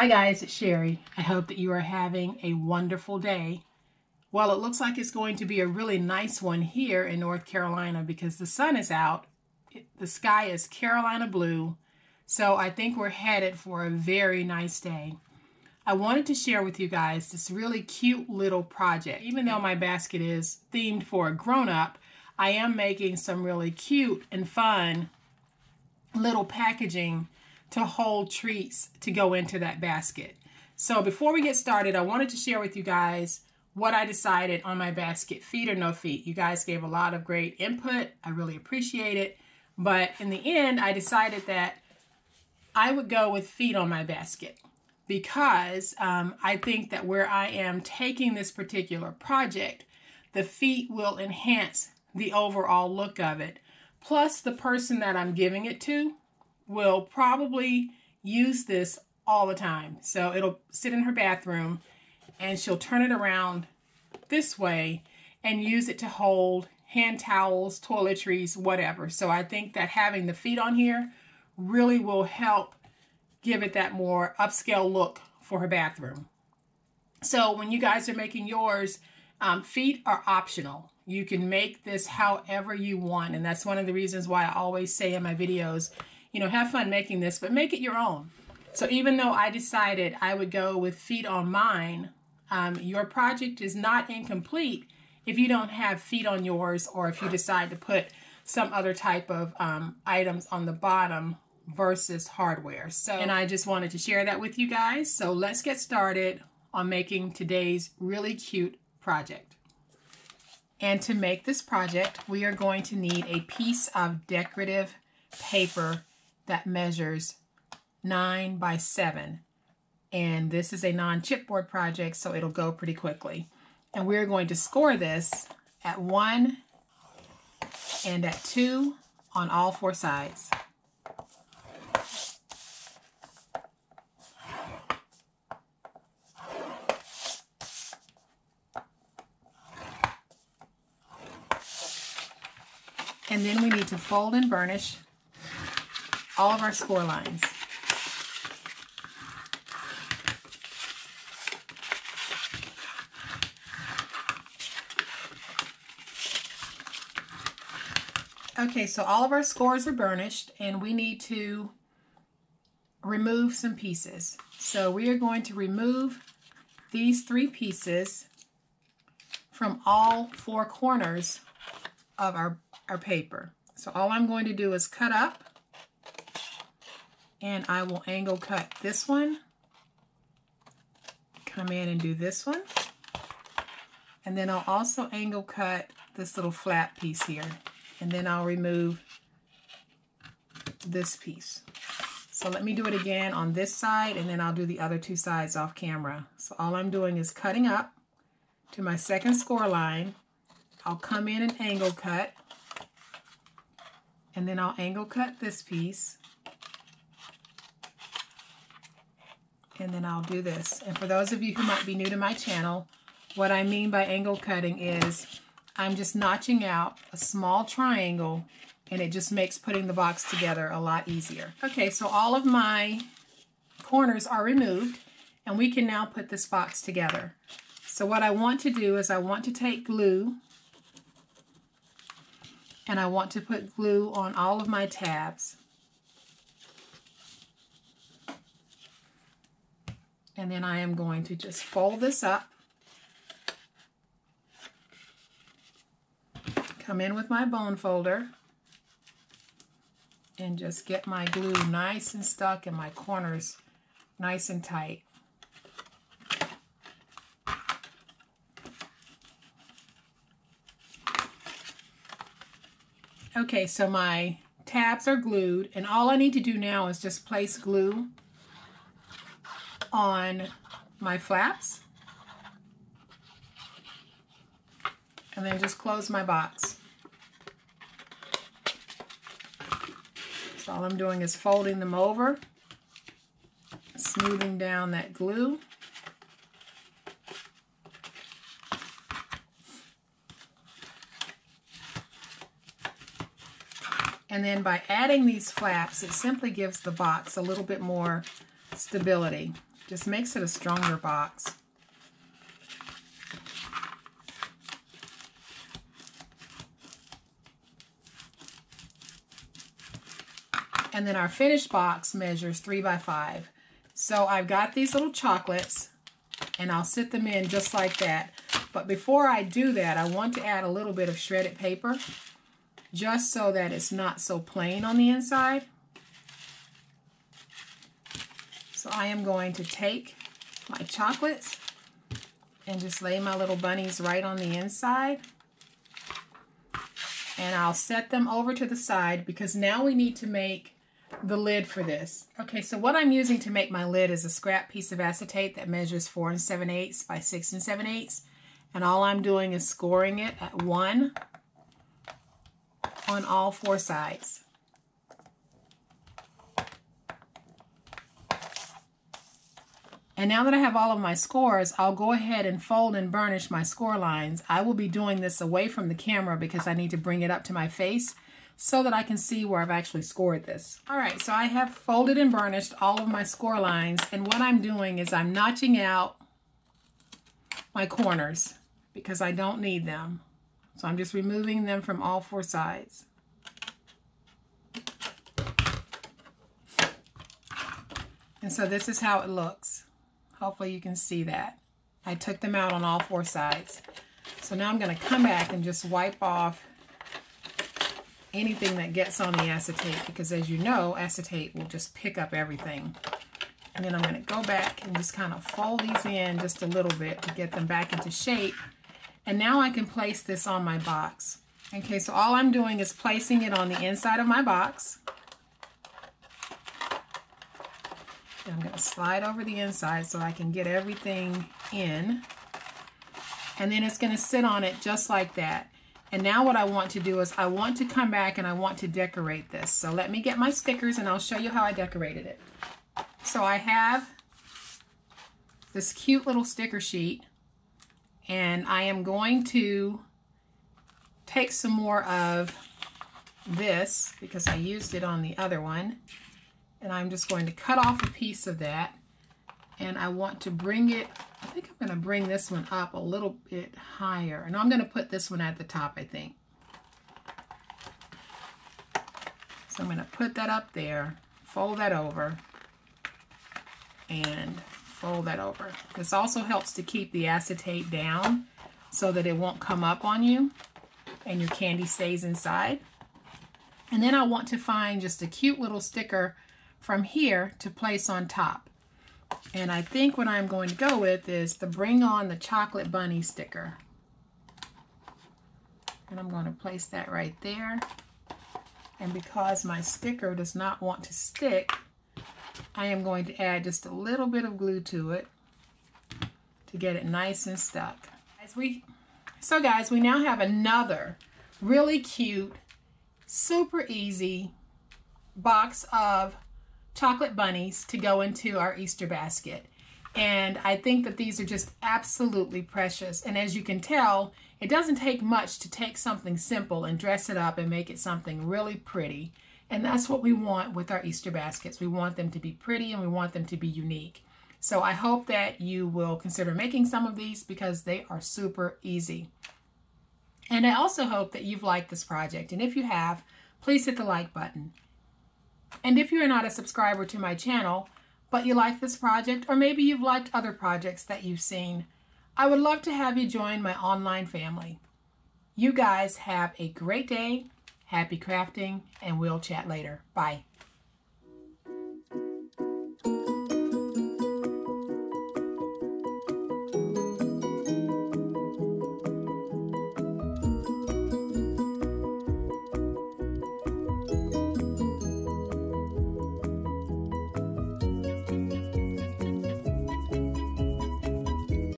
Hi guys, it's Sherry. I hope that you are having a wonderful day. Well, it looks like it's going to be a really nice one here in North Carolina because the sun is out. The sky is Carolina blue, so I think we're headed for a very nice day. I wanted to share with you guys this really cute little project. Even though my basket is themed for a grown-up, I am making some really cute and fun little packaging to hold treats to go into that basket. So before we get started, I wanted to share with you guys what I decided on my basket, feet or no feet. You guys gave a lot of great input. I really appreciate it. But in the end, I decided that I would go with feet on my basket because I think that where I am taking this particular project, the feet will enhance the overall look of it. Plus, the person that I'm giving it to will probably use this all the time. So it'll sit in her bathroom and she'll turn it around this way and use it to hold hand towels, toiletries, whatever. So I think that having the feet on here really will help give it that more upscale look for her bathroom. So when you guys are making yours, feet are optional. You can make this however you want. And that's one of the reasons why I always say in my videos, you know, have fun making this, but make it your own. So even though I decided I would go with feet on mine, your project is not incomplete if you don't have feet on yours, or if you decide to put some other type of items on the bottom versus hardware. So, and I just wanted to share that with you guys. So let's get started on making today's really cute project. And to make this project, we are going to need a piece of decorative paper that measures 9 by 7. And this is a non-chipboard project, so it'll go pretty quickly. And we're going to score this at 1 and at 2 on all 4 sides. And then we need to fold and burnish all of our score lines. Okay, so all of our scores are burnished and we need to remove some pieces. So we are going to remove these 3 pieces from all 4 corners of our paper. So all I'm going to do is cut up, and I will angle cut this one, come in and do this one, and then I'll also angle cut this little flat piece here, and then I'll remove this piece. So let me do it again on this side, and then I'll do the other 2 sides off camera. So all I'm doing is cutting up to my second score line. I'll come in and angle cut, and then I'll angle cut this piece, and then I'll do this. And for those of you who might be new to my channel, what I mean by angle cutting is I'm just notching out a small triangle, and it just makes putting the box together a lot easier. Okay, so all of my corners are removed, and we can now put this box together. So what I want to do is I want to take glue, and I want to put glue on all of my tabs. And then I am going to just fold this up, come in with my bone folder, and just get my glue nice and stuck and my corners nice and tight. Okay, so my tabs are glued, and all I need to do now is just place glue on my flaps, and then just close my box. So all I'm doing is folding them over, smoothing down that glue. And then by adding these flaps, it simply gives the box a little bit more stability. Just makes it a stronger box. And then our finished box measures 3 by 5. So I've got these little chocolates, and I'll sit them in just like that. But before I do that, I want to add a little bit of shredded paper, just so that it's not so plain on the inside. So I am going to take my chocolates and just lay my little bunnies right on the inside. And I'll set them over to the side because now we need to make the lid for this. Okay, so what I'm using to make my lid is a scrap piece of acetate that measures 4 7/8 by 6 7/8. And all I'm doing is scoring it at 1 on all 4 sides. And now that I have all of my scores, I'll go ahead and fold and burnish my score lines. I will be doing this away from the camera because I need to bring it up to my face so that I can see where I've actually scored this. All right, so I have folded and burnished all of my score lines, and what I'm doing is I'm notching out my corners because I don't need them. So I'm just removing them from all 4 sides. And so this is how it looks. Hopefully you can see that. I took them out on all 4 sides. So now I'm going to come back and just wipe off anything that gets on the acetate, because as you know, acetate will just pick up everything. And then I'm going to go back and just kind of fold these in just a little bit to get them back into shape. And now I can place this on my box. Okay, so all I'm doing is placing it on the inside of my box. And I'm going to slide over the inside so I can get everything in. And then it's going to sit on it just like that. And now what I want to do is I want to come back and I want to decorate this. So let me get my stickers and I'll show you how I decorated it. So I have this cute little sticker sheet, and I am going to take some more of this because I used it on the other one. And I'm just going to cut off a piece of that, and I want to bring it, I think I'm going to bring this one up a little bit higher, and I'm going to put this one at the top, I think. So I'm going to put that up there, fold that over, and fold that over. This also helps to keep the acetate down so that it won't come up on you and your candy stays inside. And then I want to find just a cute little sticker from here to place on top. And I think what I'm going to go with is the Bring On the Chocolate Bunny sticker. And I'm going to place that right there. And because my sticker does not want to stick, I am going to add just a little bit of glue to it to get it nice and stuck. So guys, we now have another really cute, super easy box of chocolate bunnies to go into our Easter basket. And I think that these are just absolutely precious. And as you can tell, it doesn't take much to take something simple and dress it up and make it something really pretty. And that's what we want with our Easter baskets. We want them to be pretty and we want them to be unique. So I hope that you will consider making some of these because they are super easy. And I also hope that you've liked this project. And if you have, please hit the like button. And if you're not a subscriber to my channel, but you like this project, or maybe you've liked other projects that you've seen, I would love to have you join my online family. You guys have a great day, happy crafting, and we'll chat later. Bye.